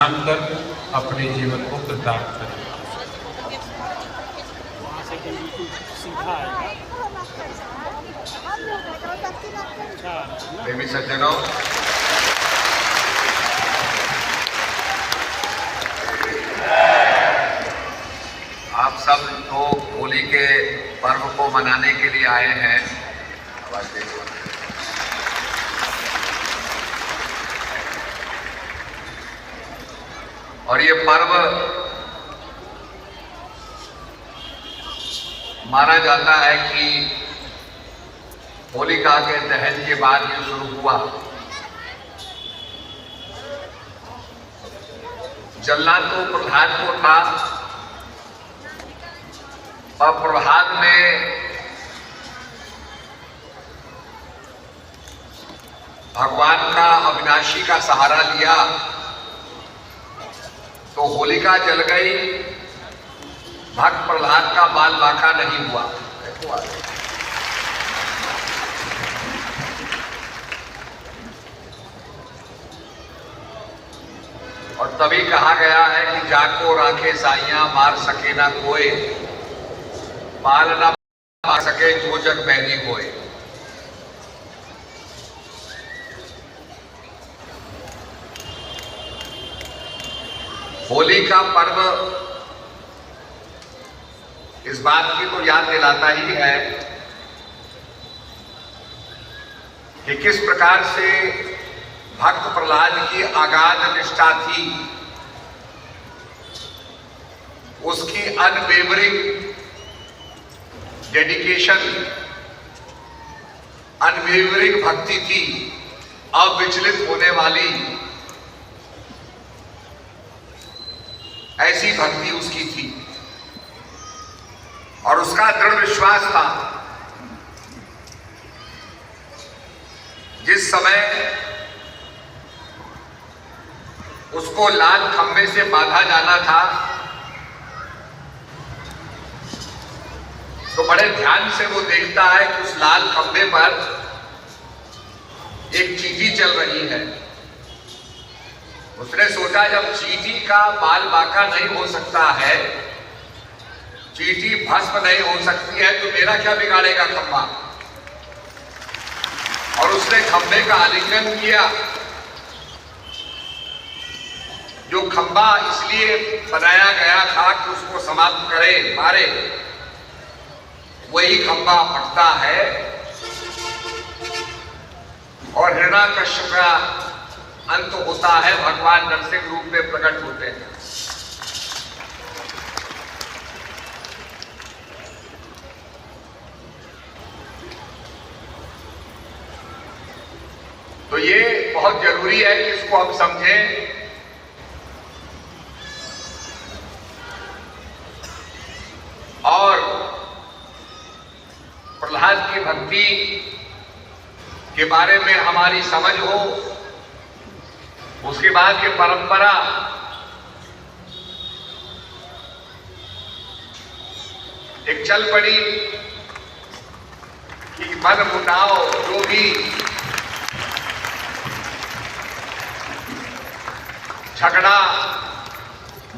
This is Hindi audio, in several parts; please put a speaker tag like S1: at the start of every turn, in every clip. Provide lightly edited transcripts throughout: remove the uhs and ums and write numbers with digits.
S1: अंदर अपने जीवन को कृतार्थ करें।
S2: प्रेमी सज्जनों, आप सब तो होली के पर्व को मनाने के लिए आए हैं। और ये पर्व माना जाता है कि होलिका के दहन के बाद ये शुरू हुआ। जलना तो प्रहलाद को था और प्रहलाद ने भगवान का अविनाशी का सहारा लिया तो होलिका जल गई। भक्त प्रहलाद का बाल बांका नहीं हुआ। और तभी कहा गया है कि जाको राखे साइयां मार सके ना कोई, पाल ना पा सके जो जग बहनी कोई। होली का पर्व इस बात की तो याद दिलाता ही है कि किस प्रकार से भक्त प्रहलाद की अगाध निष्ठा थी, उसकी अनवेवरिंग डेडिकेशन, अनवेवरिंग भक्ति थी, अविचलित होने वाली ऐसी भक्ति उसकी थी। और उसका दृढ़ विश्वास था जिस समय उसको लाल खंबे से बांधा जाना था तो बड़े ध्यान से वो देखता है कि उस लाल खंबे पर एक चींटी चल रही है। उसने सोचा जब चींटी का बाल बांका नहीं हो सकता है, चींटी भस्म नहीं हो सकती है, तो मेरा क्या बिगाड़ेगा खंबा। और उसने खंबे का आलिंगन किया। जो खंबा इसलिए बनाया गया था कि उसको समाप्त करे, मारे, वही खंबा फटता है और हिरण्याकश्यप का अंत होता है। भगवान नरसिंह रूप में प्रकट होते हैं। तो ये बहुत जरूरी है कि इसको हम समझें। और प्रहलाद की भक्ति के बारे में हमारी समझ हो। उसके बाद ये परंपरा एक चल पड़ी कि मन मुटाव जो भी झगड़ा,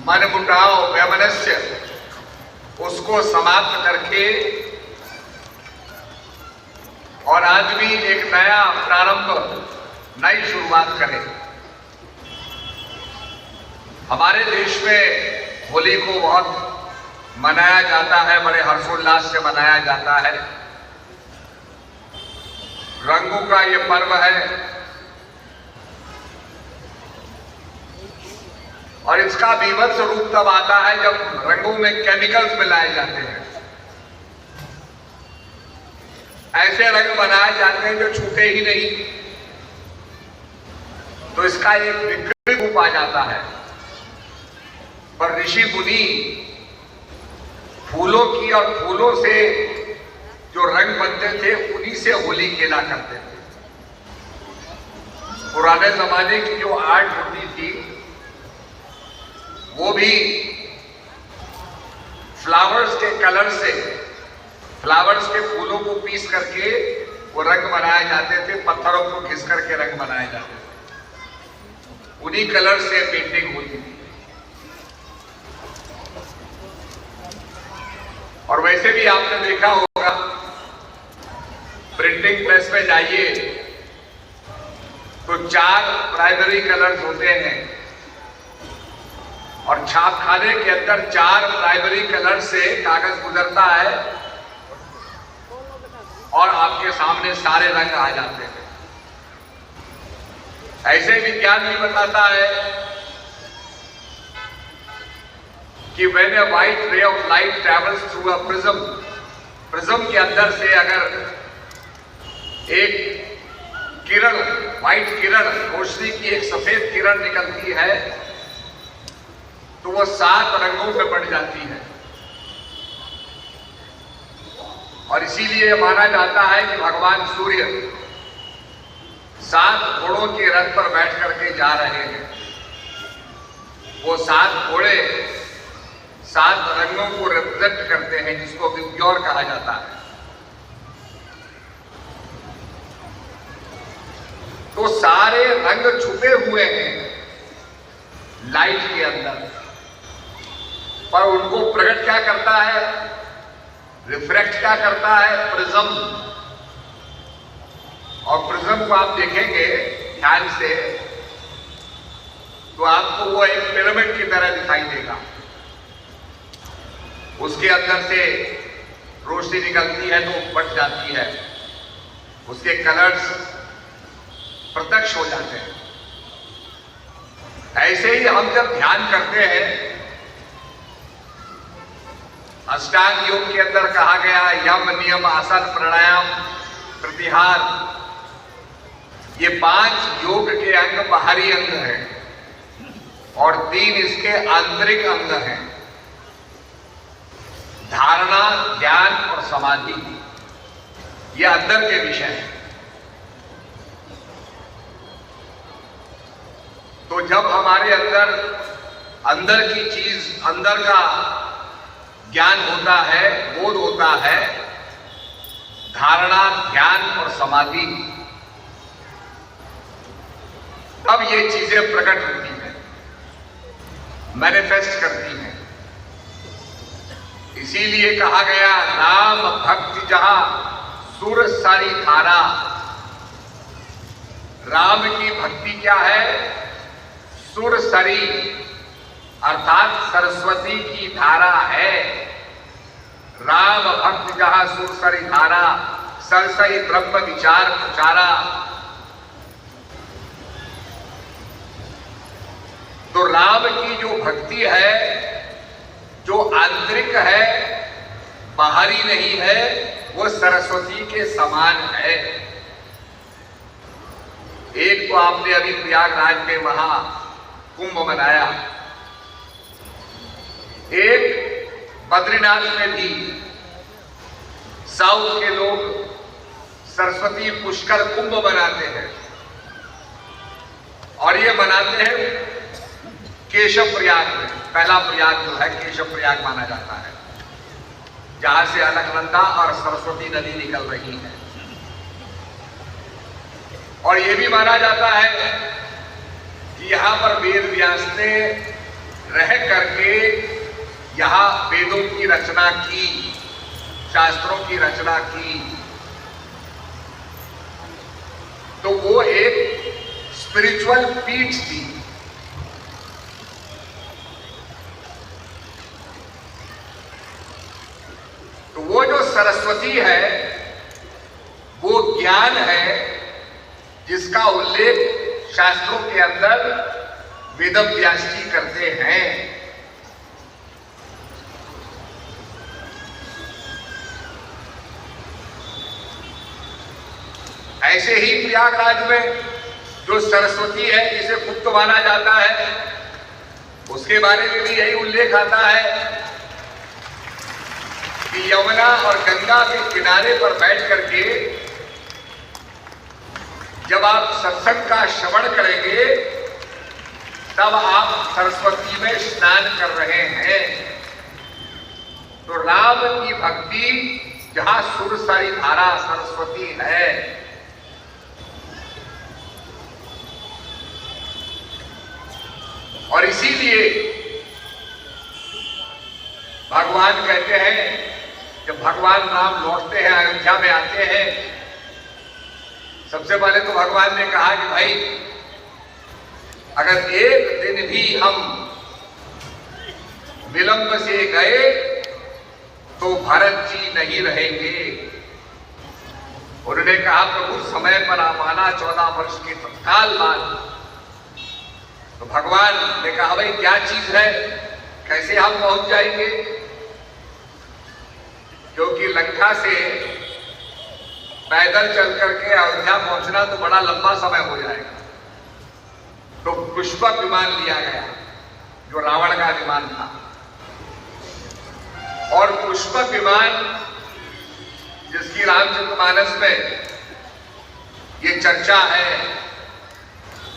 S2: मन मुटाव, वैमनस्य, उसको समाप्त करके और आदमी एक नया प्रारंभ, नई शुरुआत करे। हमारे देश में होली को बहुत मनाया जाता है, बड़े हर्षोल्लास से मनाया जाता है। रंगों का ये पर्व है और इसका बीभत्स रूप तब आता है जब रंगों में केमिकल्स मिलाए जाते हैं। ऐसे रंग बनाए जाते हैं जो छूटे ही नहीं, तो इसका एक विकृत रूप आ जाता है। पर ऋषि मुनि फूलों की और फूलों से जो रंग बनते थे उन्हीं से होली खेला करते थे। पुराने जमाने की जो आर्ट होती थी वो भी फ्लावर्स के कलर से, फ्लावर्स के फूलों को पीस करके वो रंग बनाए जाते थे, पत्थरों को घिस करके रंग बनाए जाते थे। उन्हीं कलर से पेंटिंग होती थी। और वैसे भी आपने देखा होगा, प्रिंटिंग प्रेस में जाइए तो 4 प्राइमरी कलर्स होते हैं और छापखाने के अंदर 4 प्राइमरी कलर से कागज गुजरता है और आपके सामने सारे रंग आ जाते हैं। ऐसे विज्ञान भी बताता है कि when a white ray of light travels through a prism, prism के अंदर से अगर एक किरण, व्हाइट किरण, रोशनी की एक सफेद किरण निकलती है तो वो 7 रंगों में बढ़ जाती है। और इसीलिए माना जाता है कि भगवान सूर्य 7 घोड़ों के रथ पर बैठ करके जा रहे हैं। वो 7 घोड़े 7 रंगों को रिप्रेजेंट करते हैं, जिसको विब्ग्योर कहा जाता है। तो सारे रंग छुपे हुए हैं लाइट के अंदर, पर उनको प्रकट क्या करता है, रिफ्लेक्ट क्या करता है, प्रिज्म। और प्रिज्म को आप देखेंगे ध्यान से तो आपको वो एक पिरामिड की तरह दिखाई देगा। उसके अंदर से रोशनी निकलती है तो फट जाती है, उसके कलर्स प्रत्यक्ष हो जाते हैं। ऐसे ही हम जब ध्यान करते हैं, अष्टांग योग के अंदर कहा गया यम, नियम, आसन, प्राणायाम, प्रत्याहार, ये 5 योग के अंग बाहरी अंग हैं और 3 इसके आंतरिक अंग हैं, धारणा, ध्यान और समाधि। ये अंदर के विषय हैं। तो जब हमारे अंदर की चीज, अंदर का ज्ञान होता है, बोध होता है, धारणा, ध्यान और समाधि, तब ये चीजें प्रकट होती हैं, मैनिफेस्ट करती हैं। इसीलिए कहा गया राम भक्ति जहां सुर सारी धारा। राम की भक्ति क्या है, सुर सरी अर्थात सरस्वती की धारा है। राम भक्त जहां सुर सरी धारा, सरसई ब्रह्म विचार प्रचारा। तो राम की जो भक्ति है, जो आंतरिक है, बाहरी नहीं है, वो सरस्वती के समान है। एक तो आपने अभी प्रयागराज में महा कुंभ मनाया, एक बद्रीनाथ में भी साउथ के लोग सरस्वती पुष्कर कुंभ मनाते हैं और ये मनाते हैं केशव प्रयाग में। पहला प्रयाग जो है केशव प्रयाग माना जाता है, जहां से अलकनंदा और सरस्वती नदी निकल रही है। और यह भी माना जाता है कि यहां पर वेद व्यास ने रह करके यहां वेदों की रचना की, शास्त्रों की रचना की। तो वो एक स्पिरिचुअल पीठ थी। तो वो जो सरस्वती है वो ज्ञान है, जिसका उल्लेख शास्त्रों के अंदर वेद व्यास जी करते हैं। ऐसे ही प्रयागराज में जो सरस्वती है, जिसे गुप्त माना जाता है, उसके बारे में भी यही उल्लेख आता है कि यमुना और गंगा के किनारे पर बैठ करके जब आप सत्संग का श्रवण करेंगे तब आप सरस्वती में स्नान कर रहे हैं। तो राम की भक्ति जहां सुर सारी धारा सरस्वती है, और इसीलिए भगवान कहते हैं, जब भगवान राम लौटते हैं, अयोध्या में आते हैं, सबसे पहले तो भगवान ने कहा कि भाई अगर एक दिन भी हम विलंब से गए तो भरत जी नहीं रहेंगे। उन्होंने कहा प्रभु समय पर आप आना 14 वर्ष के तत्काल बाद। तो भगवान ने कहा भाई क्या चीज है, कैसे हम पहुंच जाएंगे, क्योंकि लंका से पैदल चल करके अयोध्या पहुंचना तो बड़ा लंबा समय हो जाएगा। तो पुष्पक विमान लिया गया जो रावण का विमान था, और पुष्पक विमान जिसकी रामचरितमानस में ये चर्चा है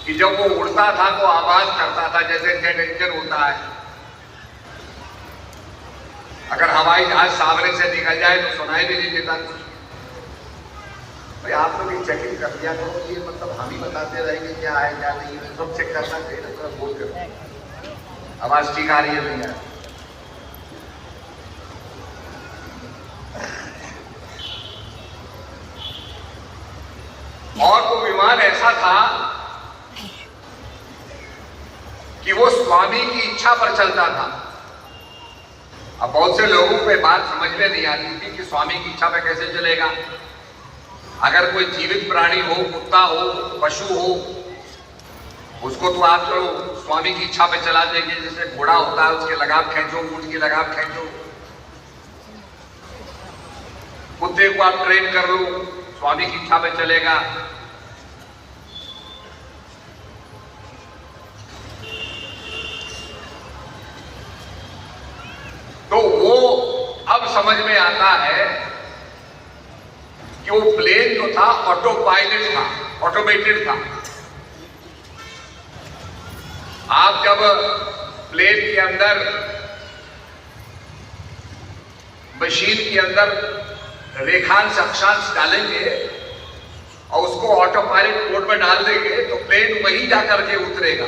S2: कि जब वो उड़ता था तो आवाज करता था जैसे जेट इंजन होता है। अगर हवाई जहाज सामने से निकल जाए तो सुनाई भी नहीं देता कुछ। भाई आप लोग ये चेकिंग कर दिया करो, ये मतलब हम ही बताते रहेंगे क्या है क्या नहीं है, सब चेक करना चाहिए ना। थोड़ा बोल करो, आवाज ठीक आ रही है नहीं यार। और वो विमान ऐसा था कि वो स्वामी की इच्छा पर चलता था। अब बहुत से लोगों को बात समझ में नहीं आती थी कि स्वामी की इच्छा पे कैसे चलेगा। अगर कोई जीवित प्राणी हो, कुत्ता हो, पशु हो, उसको तो आप तो स्वामी की इच्छा पे चला देंगे। जैसे घोड़ा होता है, उसके लगाम खींचो, ऊंट की लगाम खींचो। कुत्ते को आप ट्रेन कर लो, स्वामी की इच्छा पे चलेगा। तो वो अब समझ में आता है कि वो प्लेन जो था ऑटो पायलट था, ऑटोमेटेड था। आप जब प्लेन के अंदर, मशीन के अंदर रेखांश अक्षांश डालेंगे और उसको ऑटो पायलट मोड में डाल देंगे तो प्लेन वहीं जाकर के उतरेगा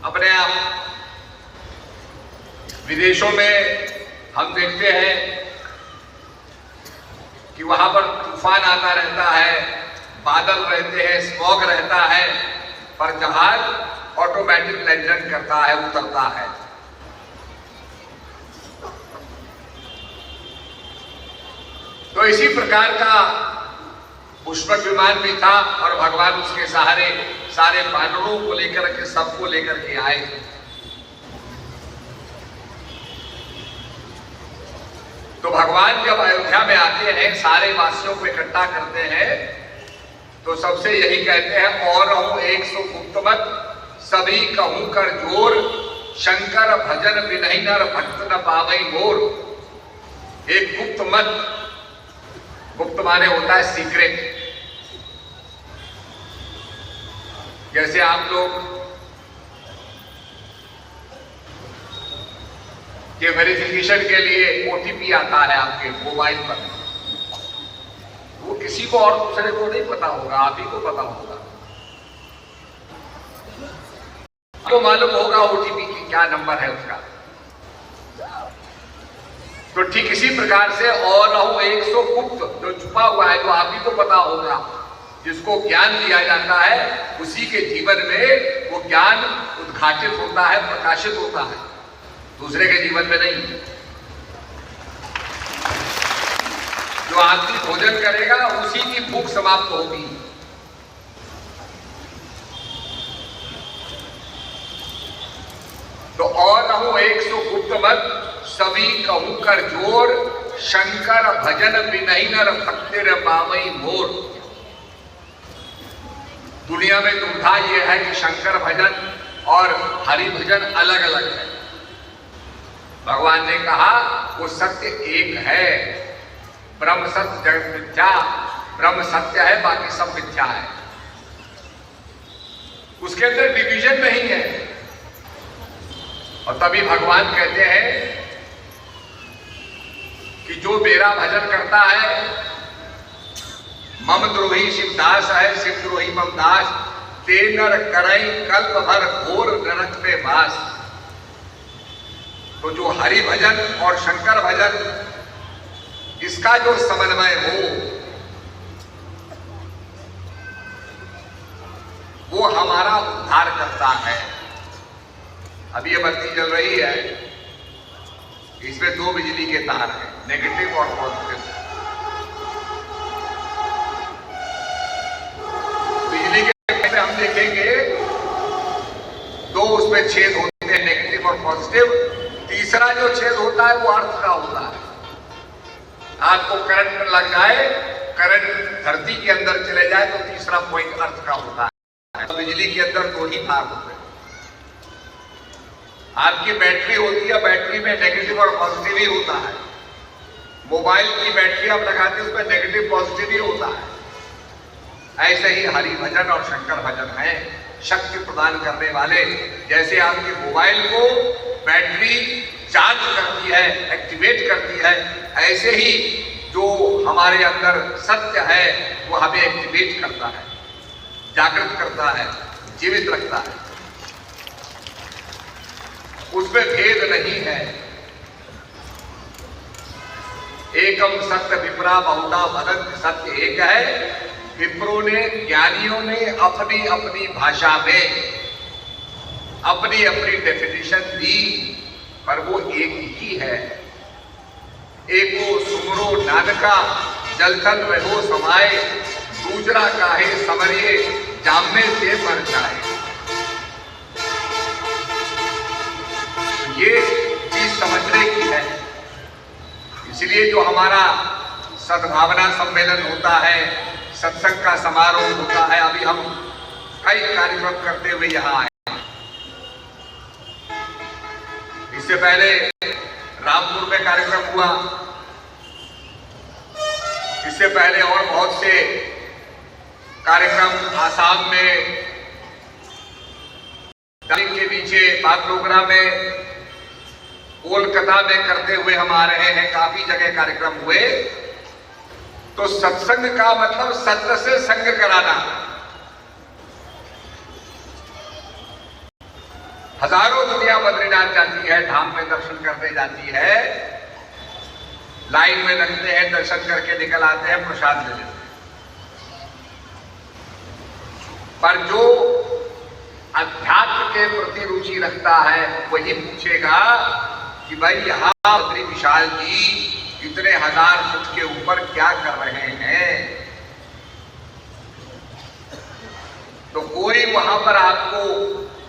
S2: अपने आप। विदेशों में हम देखते हैं कि वहां पर तूफान आता रहता है, बादल रहते हैं, स्मॉग रहता है, पर जहाज ऑटोमेटिक लैंडिंग करता है, उतरता है। तो इसी प्रकार का पुष्पक विमान भी था और भगवान उसके सहारे सारे वानरों को लेकर के, सबको लेकर के आए। तो भगवान जब अयोध्या में आते हैं, सारे वासियों को इकट्ठा करते हैं, तो सबसे यही कहते हैं और हूं 100 गुप्त मत सभी कहूं कर जोर, शंकर भजन विनहि नर भक्त न पावई मोर। एक गुप्त मत, गुप्त माने होता है सीक्रेट। जैसे आप लोग के वेरिफिकेशन के लिए ओटीपी आता है आपके मोबाइल पर, वो किसी को और दूसरे को नहीं पता होगा, आप ही को पता होगा। आपको मालूम होगा ओटीपी की क्या नंबर है उसका। तो ठीक इसी प्रकार से और रहूं 100 गुप्त जो छुपा हुआ है, जो आप ही को पता होगा, जिसको ज्ञान दिया जाता है, उसी के जीवन में वो ज्ञान उद्घाटित होता है, प्रकाशित होता है, दूसरे के जीवन में नहीं। जो आदमी भोजन करेगा उसी की भूख समाप्त होगी। तो और रहूं 100 गुप्त मत सभी कहूं कर जोर, शंकर भजन विनहि नर भक्तिर पावई मोर। दुनिया में दुविधा यह है कि शंकर भजन और हरि भजन अलग अलग है। भगवान ने कहा वो सत्य एक है, ब्रह्म सत्य जगत मिथ्या। ब्रह्म सत्य है, बाकी सब मिथ्या है, उसके अंदर डिवीजन नहीं है। और तभी भगवान कहते हैं कि जो मेरा भजन करता है, मम द्रोही शिवदास है, शिव द्रोही मम दास, ते नर करई कल्प भर घोर नरक पास। तो जो हरि भजन और शंकर भजन, इसका जो समन्वय हो, वो हमारा उद्धार करता है। अब ये बत्ती जल रही है, इसमें दो बिजली के तार हैं, नेगेटिव और पॉजिटिव। बिजली के हम देखेंगे दो उसमें छेद होते हैं, नेगेटिव और पॉजिटिव। तीसरा जो छेद होता है वो अर्थ का होता है। आपको करंट लग जाए, करंट धरती के अंदर चले जाए तो तीसरा पॉइंट अर्थ का होता है। तो बिजली के अंदर दो ही तार होते हैं। आपकी बैटरी होती है, बैटरी में नेगेटिव और पॉजिटिव ही होता है। मोबाइल की बैटरी आप लगाते हैं, उसमें नेगेटिव पॉजिटिव ही होता है। ऐसे ही हरि भजन और शंकर भजन है, शक्ति प्रदान करने वाले। जैसे आपके मोबाइल को बैटरी चार्ज करती है, एक्टिवेट करती है, ऐसे ही जो हमारे अंदर सत्य है वो हमें एक्टिवेट करता है, जागृत करता है, जीवित रखता है। उसमें भेद नहीं है। एकम सत्य विप्रा बहुधा वदन्ति, सत्य एक है। विप्रों ने, ज्ञानियों ने अपनी अपनी भाषा में अपनी अपनी डेफिनेशन दी, पर वो एक ही है। एको सुमरो नानका जलथल रहो समाए, दूसरा काहे समरिए जामे से मर जाए। ये चीज समझने की है। इसलिए जो हमारा सद्भावना सम्मेलन होता है, सत्संग का समारोह होता है, अभी हम कई कार्यक्रम करते हुए यहाँ आए। इससे पहले रामपुर में कार्यक्रम हुआ, इससे पहले और बहुत से कार्यक्रम आसाम में, के नीचे बागडोगरा में, कोलकाता में करते हुए हम आ रहे हैं। काफी जगह कार्यक्रम हुए। तो सत्संग का मतलब सत्य से संग कराना। हजारों दुनिया बद्रीनाथ जाती है, धाम में दर्शन करने जाती है, लाइन में लगते हैं, दर्शन करके निकल आते हैं, प्रसाद ले लेते हैं। पर जो अध्यात्म के प्रति रुचि रखता है वही पूछेगा कि भाई यहां बद्री विशाल जी इतने 1000 फुट के ऊपर क्या कर रहे हैं। तो कोई वहां पर आपको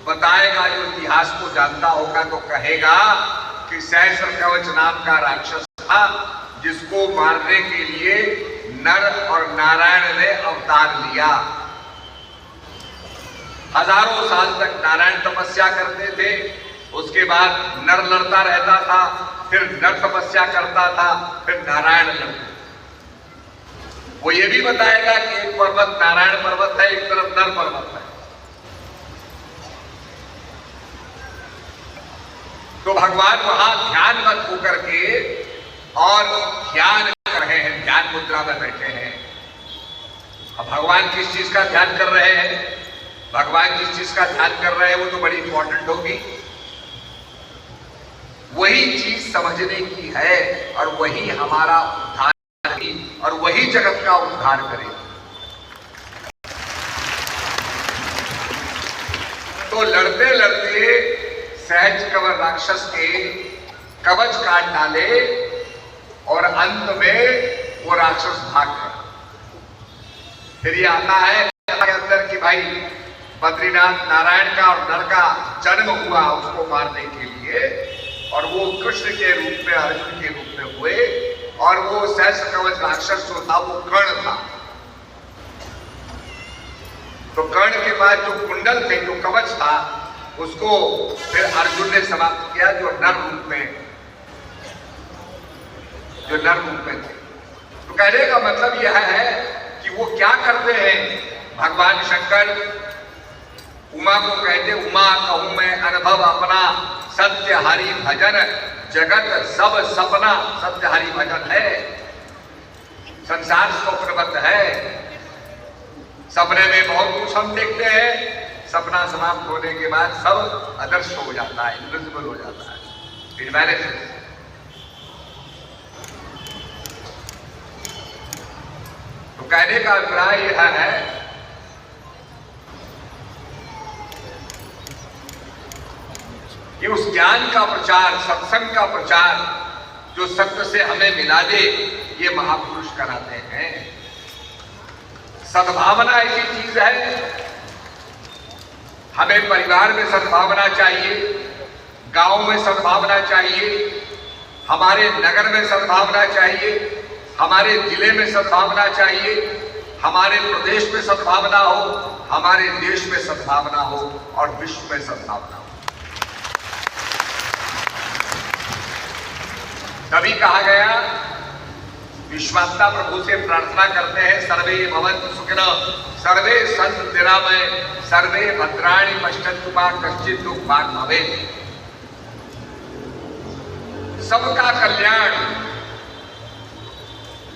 S2: बताएगा, जो इतिहास को जानता होगा तो कहेगा कि सहस्र कवच नाम का राक्षस था, जिसको मारने के लिए नर और नारायण ने अवतार लिया। हजारों साल तक नारायण तपस्या करते थे, उसके बाद नर लड़ता रहता था, फिर नर तपस्या करता था, फिर नारायण लड़ते। वो ये भी बताएगा कि एक पर्वत नारायण पर्वत है, एक तरफ नर पर्वत है। तो भगवान वहां ध्यानवत होकर के और ध्यान कर रहे हैं, ध्यान मुद्रा में बैठे हैं। अब भगवान किस चीज का ध्यान कर रहे हैं, भगवान जिस चीज का ध्यान कर रहे हैं वो तो बड़ी इंपॉर्टेंट होगी। वही चीज समझने की है और वही हमारा उद्धार करेगी और वही जगत का उद्धार करेगी। तो लड़ते लड़ते सहज कवर राक्षस के कवच काट डाले और अंत में वो राक्षस भाग गए। फिर ये आता है के अंदर कि भाई बद्रीनाथ नारायण का और नर का जन्म हुआ उसको मारने के लिए, और वो कृष्ण के रूप में, अर्जुन के रूप में हुए, और वो सहस्र कवच राक्षस जो था वो कर्ण था। तो कर्ण के बाद जो कुंडल थे, जो कवच था, उसको फिर अर्जुन ने समाप्त किया, जो नर रूप में थे। तो कहने का मतलब यह है कि वो क्या करते हैं, भगवान शंकर उमा को कहते, उमा कहूं मैं अनुभव अपना, सत्य हरि भजन जगत सब सपना। सत्य हरि भजन है, संसार स्वप्नबद्ध है। सपने में बहुत कुछ हम देखते हैं, सपना समाप्त होने के बाद सब अदृश्य हो जाता है, इनविजिबल हो जाता है, इट वैनिशेस। तो कहने का अभिप्राय यह है कि उस ज्ञान का प्रचार, सत्संग का प्रचार जो सत्य से हमें मिला दे, ये महापुरुष कराते हैं। सद्भावना ऐसी चीज है, हमें परिवार में सद्भावना चाहिए, गांव में सद्भावना चाहिए, हमारे नगर में सद्भावना चाहिए, हमारे जिले में सद्भावना चाहिए, हमारे प्रदेश में सद्भावना हो, हमारे देश में सद्भावना हो और विश्व में सद्भावना हो। तभी कहा गया, विश्वात्मा प्रभु से प्रार्थना करते हैं, सर्वे भवन्तु सुखिनः, सर्वे सन्तु निरामय, सर्वे भद्राणि पश्यन्तु मा कश्चित् दुःखं भाग् भवेत्। सबका कल्याण।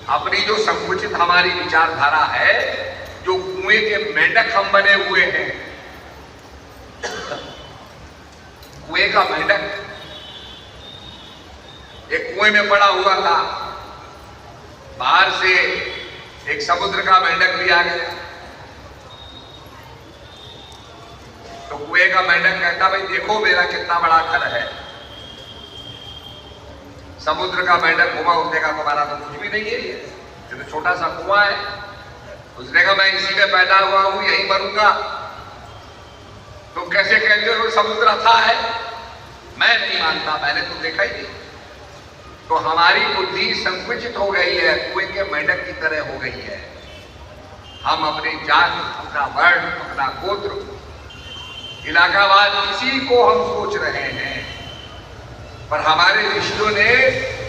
S2: अपनी जो संकुचित हमारी विचारधारा है, जो कुएं के मेंढक हम बने हुए हैं, कुएं का मेंढक एक कुएं में पड़ा हुआ था, बाहर से एक समुद्र का मेंढक भी आ गया। तो कुएं का मेंढक कहता, भाई देखो मेरा कितना बड़ा घर है। समुद्र का मेंढक घुमा, उसने कहा तुम्हारा तो कुछ भी नहीं है, ये तो छोटा सा कुआं है। उसने कहा मैं इसी में पैदा हुआ हूं, यहीं मरूंगा। तुम कैसे कहते हो समुद्र अथाह है? मैं नहीं मानता, मैंने तो देखा ही नहीं। तो हमारी बुद्धि संकुचित हो गई है, कुएं के मेंढक की तरह हो गई है। हम अपनी जात, अपना वर्ण, अपना गोत्र, इलाकावाद, इसी को हम सोच रहे हैं। पर हमारे ऋषियों ने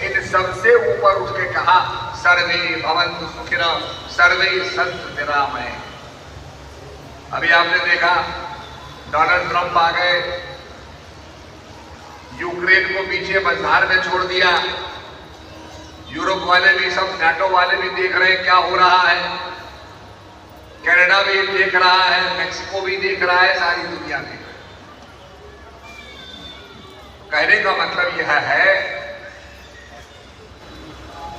S2: इन सबसे ऊपर उठ के कहा, सर्वे भवन्तु सुखिनः, सर्वे सन्तु निरामय। अभी आपने देखा डोनाल्ड ट्रंप आ गए, यूक्रेन को पीछे मझधार में छोड़ दिया। यूरोप वाले भी, सब नाटो वाले भी देख रहे हैं क्या हो रहा है, कनाडा भी देख रहा है, मेक्सिको भी देख रहा है, सारी दुनिया देख रही है। कहने का मतलब यह है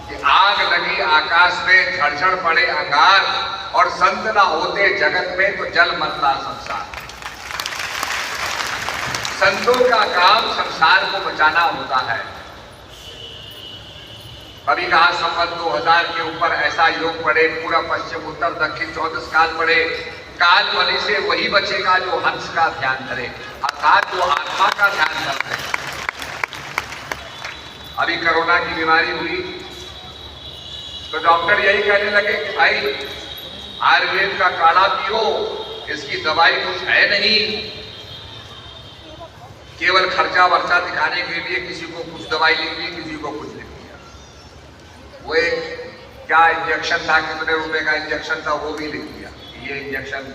S2: कि आग लगी आकाश में, झड़झड़ पड़े अंगार, और संत ना होते जगत में तो जल मरता संसार। संतों का काम संसार को बचाना होता है। कभी कहा संवत 2000 के ऊपर ऐसा योग पड़े, पूरा पश्चिम उत्तर दक्षिण 14 काल पड़े। काल बलि से वही बचेगा जो हंस का ध्यान करे, अर्थात जो आत्मा का ध्यान करते हैं। अभी कोरोना की बीमारी हुई तो डॉक्टर यही कहने लगे कि भाई आयुर्वेद का काढ़ा पियो, इसकी दवाई कुछ है नहीं, केवल खर्चा वर्चा दिखाने के लिए किसी को कुछ दवाई लिख दी, किसी को कुछ लिख दिया। वो एक क्या इंजेक्शन था, कितने रुपए का इंजेक्शन था, वो भी लिख दिया, ये इंजेक्शन,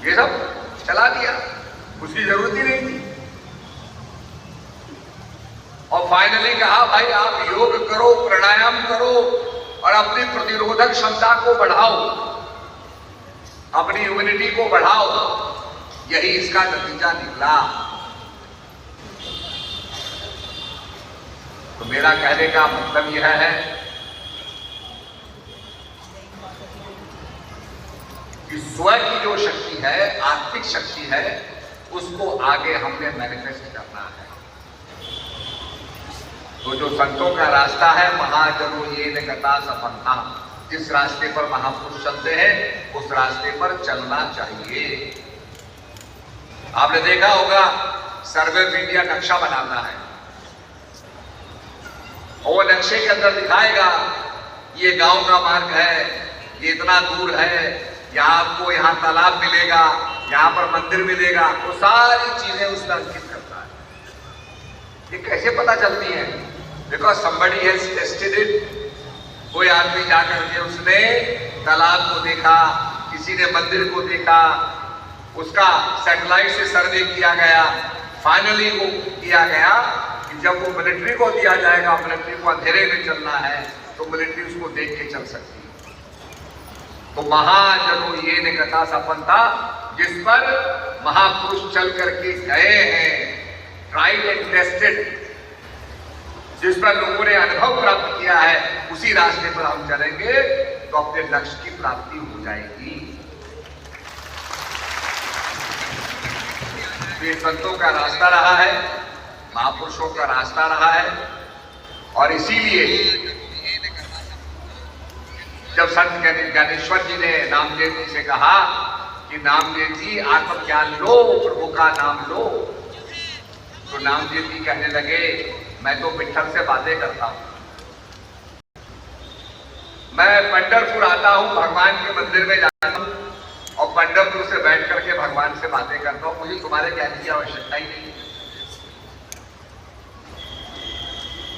S2: ये सब चला दिया, उसकी जरूरत ही नहीं थी। और फाइनली कहा भाई आप योग करो, प्राणायाम करो और अपनी प्रतिरोधक क्षमता को बढ़ाओ, अपनी इम्यूनिटी को बढ़ाओ। यही इसका नतीजा निकला। तो मेरा कहने का मतलब यह है कि स्व की जो शक्ति है, आत्मिक शक्ति है, उसको आगे हमने मैनिफेस्ट करना है। तो जो संतों का रास्ता है, महाजनो ये गता सपन्ना, जिस रास्ते पर महापुरुष चलते हैं उस रास्ते पर चलना चाहिए। आपने देखा होगा सर्वे ऑफ इंडिया नक्शा बनाता है, और वो नक्शे के अंदर दिखाएगा ये गांव का मार्ग है, ये इतना दूर है, यहाँ आपको यहाँ तालाब मिलेगा, यहाँ पर मंदिर मिलेगा, वो सारी चीजें उसमें अंकित करता है। ये कैसे पता चलती है? Because somebody has tested it। कोई आदमी जाकर के उसने तालाब को देखा, किसी ने मंदिर को देखा, उसका सैटेलाइट से सर्वे किया गया। फाइनली वो किया गया कि जब वो मिलिट्री को दिया जाएगा, मिलिट्री को अंधेरे में चलना है, तो मिलिट्री उसको देख के चल सकती है। तो महाजनो ये निकता सपन्ता, जिस पर महापुरुष चल करके गए हैं, ट्राइड एंड टेस्टेड, जिस पर लोगों ने अनुभव प्राप्त किया है, उसी रास्ते पर हम चलेंगे तो अपने लक्ष्य की प्राप्ति हो जाएगी। ये संतों का रास्ता रहा है, महापुरुषों का रास्ता रहा है। और इसीलिए जब संत ज्ञानेश्वर जी ने नामदेव जी से कहा कि नामदेव जी आत्मज्ञान लो, प्रभु का नाम लो, तो नामदेव जी कहने लगे मैं तो विठ्ठल से बातें करता हूं, मैं पंढरपुर आता हूं, भगवान के मंदिर में जाता हूं और पंढरपुर से बैठ करके भगवान से बातें करता हूं, मुझे तुम्हारे ज्ञान की आवश्यकता ही नहीं।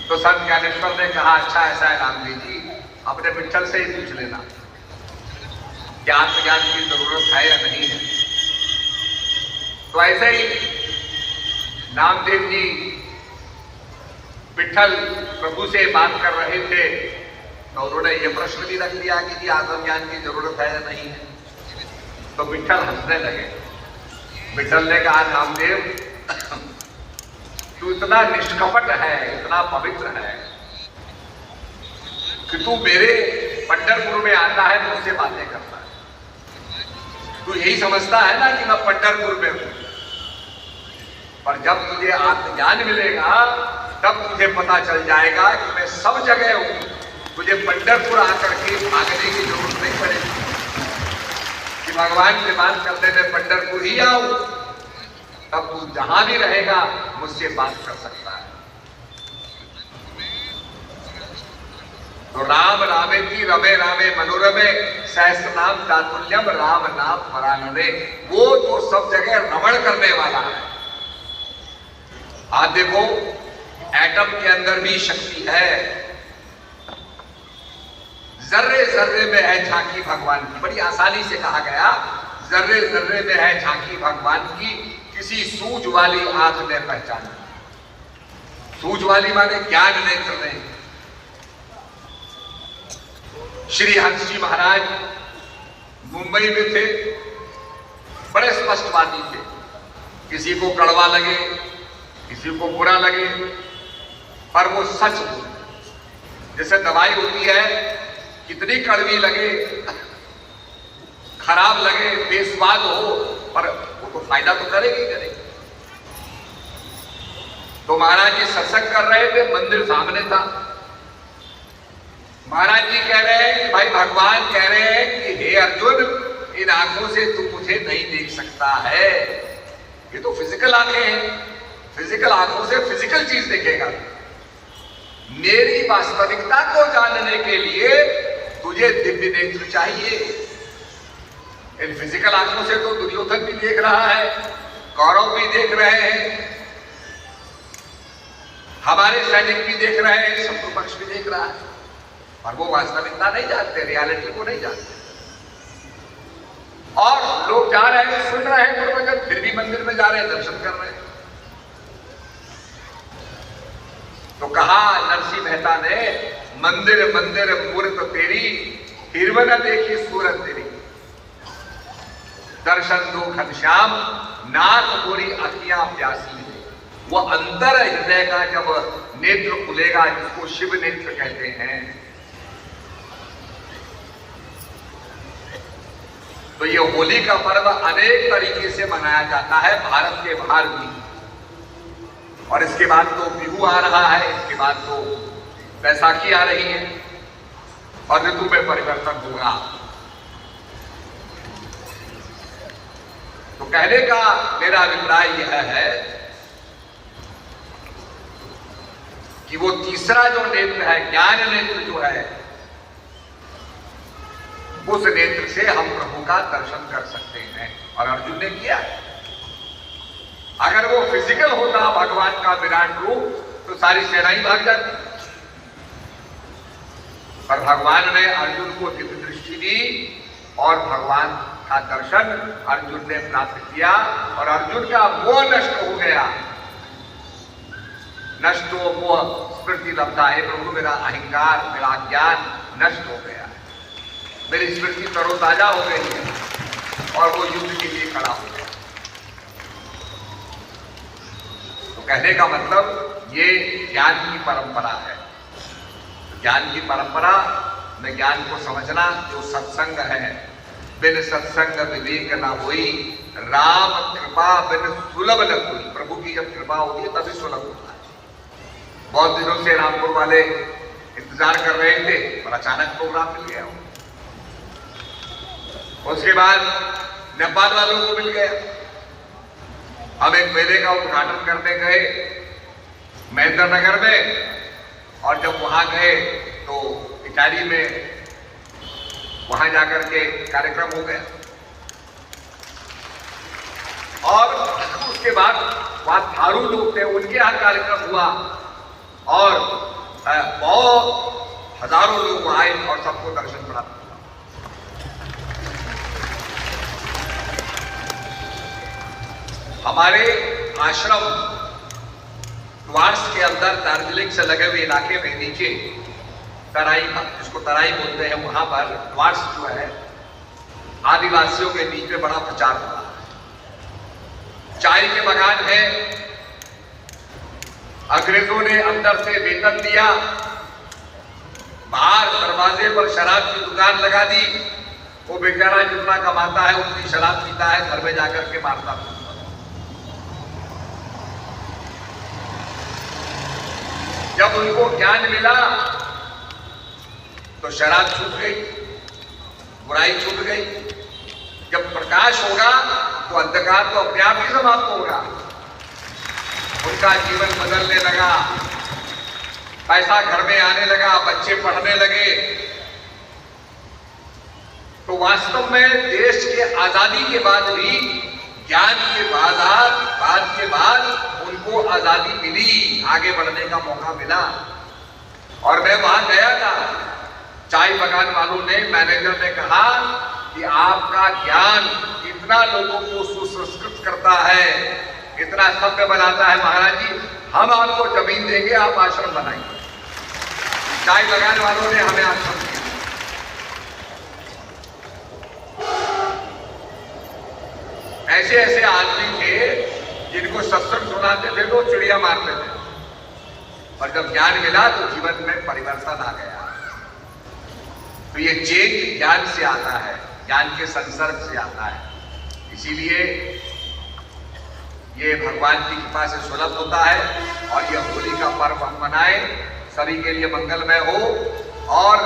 S2: तो संत ज्ञानेश्वर ने कहा अच्छा ऐसा है रामदेव जी, अपने विठ्ठल से ही पूछ लेना कि आत्मज्ञान की जरूरत है या नहीं है। तो ऐसे ही नामदेव जी विठ्ठल प्रभु से बात कर रहे थे तो उन्होंने ये प्रश्न भी रख दिया कि जी आत्मज्ञान की जरूरत है या नहीं है। तो विठ्ठल हंसने लगे। विठ्ठल ने कहा नामदेव तू इतना निष्कपट है, इतना पवित्र है कि तू मेरे पंढरपुर में आता है, मुझसे बातें करता है। तू यही समझता है ना कि मैं पंढरपुर में हूं, पर जब तुझे आत्मज्ञान मिलेगा तब तुझे पता चल जाएगा कि मैं सब जगह हूं। तुझे पंढरपुर आकर के भागने की जरूरत नहीं पड़ेगी कि भगवान से बात करने में पंढरपुर ही आऊं, तब तू जहां भी रहेगा मुझसे बात कर सकता है। तो राम रामेति रमे रामे मनोरमे सहस्र नाम चातुल्यम राम नाम परानने, वो जो सब जगह रमण करने वाला है। आप देखो एटम के अंदर भी शक्ति है, जर्रे जर्रे में है झांकी भगवान की। बड़ी आसानी से कहा गया जर्रे जर्रे में है झांकी भगवान की, किसी सूझ वाली आंख ने पहचाना। सूझ वाली माने ज्ञान नेत्र ने। श्री हंस जी महाराज मुंबई में थे, बड़े स्पष्टवादी थे। किसी को कड़वा लगे, किसी को बुरा लगे, पर वो सच बोले। जैसे दवाई होती है, कितनी कड़वी लगे, खराब लगे, बेस्वाद हो, पर वो तो फायदा तो करेगी करेगी। तो महाराज जी सत्संग कर रहे थे, मंदिर सामने था। महाराज जी कह रहे हैं कि भाई भगवान कह रहे हैं कि हे अर्जुन, इन आंखों से तू मुझे नहीं देख सकता है। ये तो फिजिकल आंखें हैं, फिजिकल आंखों से फिजिकल चीज देखेगा। मेरी वास्तविकता को जानने के लिए तुझे दिव्य नेत्र चाहिए। इन फिजिकल आंखों से तो दुर्योधन भी देख रहा है, कौरव भी देख रहे हैं, हमारे सैनिक भी देख रहे हैं, शत्रु पक्ष भी देख रहा है, और वो वास्तविकता नहीं जानते, रियलिटी को नहीं जानते। और लोग जा रहे हैं, सुन रहे हैं प्रवचन, फिर भी मंदिर में जा रहे हैं, दर्शन कर रहे हैं। तो कहा नरसिंह मेहता ने, मंदिर मंदिर मूर्त तेरी, हिरव न देखी सूरत तेरी, दर्शन दो घनश्याम, नाथ मोरी अखियां प्यासी है। वो अंतर हृदय का जब नेत्र खुलेगा, जिसको शिव नेत्र कहते हैं, तो ये होली का पर्व अनेक तरीके से मनाया जाता है, भारत के बाहर भी। और इसके बाद तो बिहू आ रहा है, इसके बाद तो बैसाखी आ रही है, और ऋतु में परिवर्तन होगा। तो कहने का मेरा अभिप्राय यह है कि वो तीसरा जो नेत्र है, ज्ञान नेत्र जो है, उस नेत्र से हम प्रभु का दर्शन कर सकते हैं। और अर्जुन ने किया। अगर वो फिजिकल होता भगवान का विराट रूप, तो सारी सेना ही भाग जाती। पर भगवान ने अर्जुन को दिव्य दृष्टि दी और भगवान का दर्शन अर्जुन ने प्राप्त किया, और अर्जुन का मोह नष्ट हो गया। नष्ट हो मोह स्मृति लब्धा है, प्रभु मेरा अहंकार, मेरा ज्ञान नष्ट हो गया, मेरी स्मृति तरोताजा हो गई है। और वो युद्ध के लिए खड़ा हो गया। तो कहने का मतलब ये ज्ञान की परंपरा है। ज्ञान की परंपरा में ज्ञान को समझना जो सत्संग है, बिन सत्संग विवेक ना हुई, राम कृपा बिन सुलभ न हुई। प्रभु की जब कृपा होती है तभी सुलभ होता है। बहुत दिनों से रामपुर वाले इंतजार कर रहे थे और अचानक प्रोग्राम मिल गया। उसके बाद नेपाल वालों को मिल गया। हम एक मेले का उद्घाटन करने गए महेंद्र नगर में, और जब वहां गए तो इटाली में वहां जाकर के कार्यक्रम हो गया। और उसके बाद वहां थारू लोग थे, उनके यहाँ कार्यक्रम हुआ और बहुत हजारों लोग आए और सबको दर्शन प्राप्त हुआ। हमारे आश्रम द्वार्स के अंदर दार्जिलिंग से लगे हुए इलाके में नीचे तराई, जिसको तराई बोलते हैं, वहां पर द्वार्स जो है आदिवासियों के बीच में बड़ा प्रचार हुआ। चाय के बागान है, अंग्रेजों ने अंदर से वेतन दिया, बाहर दरवाजे पर शराब की दुकान लगा दी। वो बेचारा जितना कमाता है उतनी शराब पीता है, घर में जाकर के मारता है। जब उनको ज्ञान मिला तो शराब छूट गई, बुराई छूट गई। जब प्रकाश होगा तो अंधकार तो अपने आप ही समाप्त होगा। उनका जीवन बदलने लगा, पैसा घर में आने लगा, बच्चे पढ़ने लगे। तो वास्तव में देश के आजादी के बाद भी ज्ञान के बाद उनको आजादी मिली, आगे बढ़ने का मौका मिला। और मैं वहां गया था, चाय बागान वालों ने, मैनेजर ने कहा कि आपका ज्ञान इतना लोगों को सुसंस्कृत करता है, इतना सभ्य बनाता है महाराज जी, हम आपको जमीन देंगे, आप आश्रम बनाइए। चाय बागान वालों ने हमें आश्रम दिया। ऐसे ऐसे आदमी थे जिनको सत्संग सुनाते थे तो चिड़िया मारते थे, और जब ज्ञान मिला तो जीवन में परिवर्तन आ गया। तो ये चेंज ज्ञान से आता है, ज्ञान के संसर्ग से आता है। इसीलिए ये भगवान की कृपा से सुलभ होता है। और ये होली का पर्व हम मनाएं, सभी के लिए मंगलमय हो। और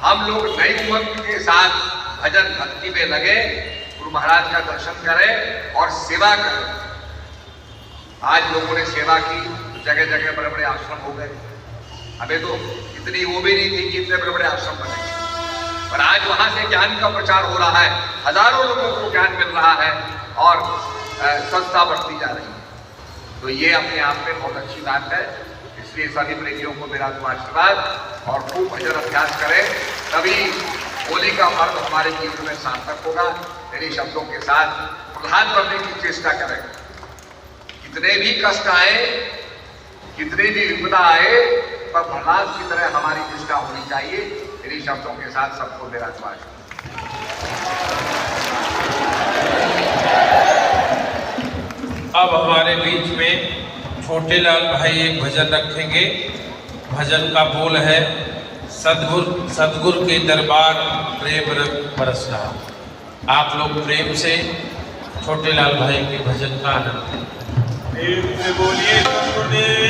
S2: हम लोग नई उमंग के साथ भजन भक्ति में लगे, गुरु महाराज का दर्शन करें और सेवा करें। आज लोगों ने सेवा की, जगह जगह बड़े बड़े आश्रम हो गए। हमें तो इतनी वो भी नहीं थी कि इतने बड़े बड़े आश्रम बने, पर आज वहां से ज्ञान का प्रचार हो रहा है, हजारों लोगों को ज्ञान मिल रहा है और संस्था बढ़ती जा रही है। तो ये अपने आप में बहुत अच्छी बात है। इसलिए सभी प्रेमियों को मेरा तो आशीर्वाद, और खूब भजन अभ्यास करें, तभी होली का पर्व हमारे जीवन में सार्थक होगा। मेरे शब्दों के साथ प्रधान बनने की चेष्टा करें। कितने भी कष्ट आए, कितनी भी विपदा आए, पर प्रहलाद की तरह हमारी निष्ठा होनी चाहिए। मेरे शब्दों के साथ सबको मेरा स्वागत।
S1: अब हमारे बीच में छोटे लाल भाई एक भजन रखेंगे। भजन का बोल है, सद्गुरु के दरबार प्रेम रंग बरस रहा। आप लोग प्रेम से छोटे लाल भाई के भजन का आनंद लें।
S3: प्रेम से बोलिए सद्गुरुदेव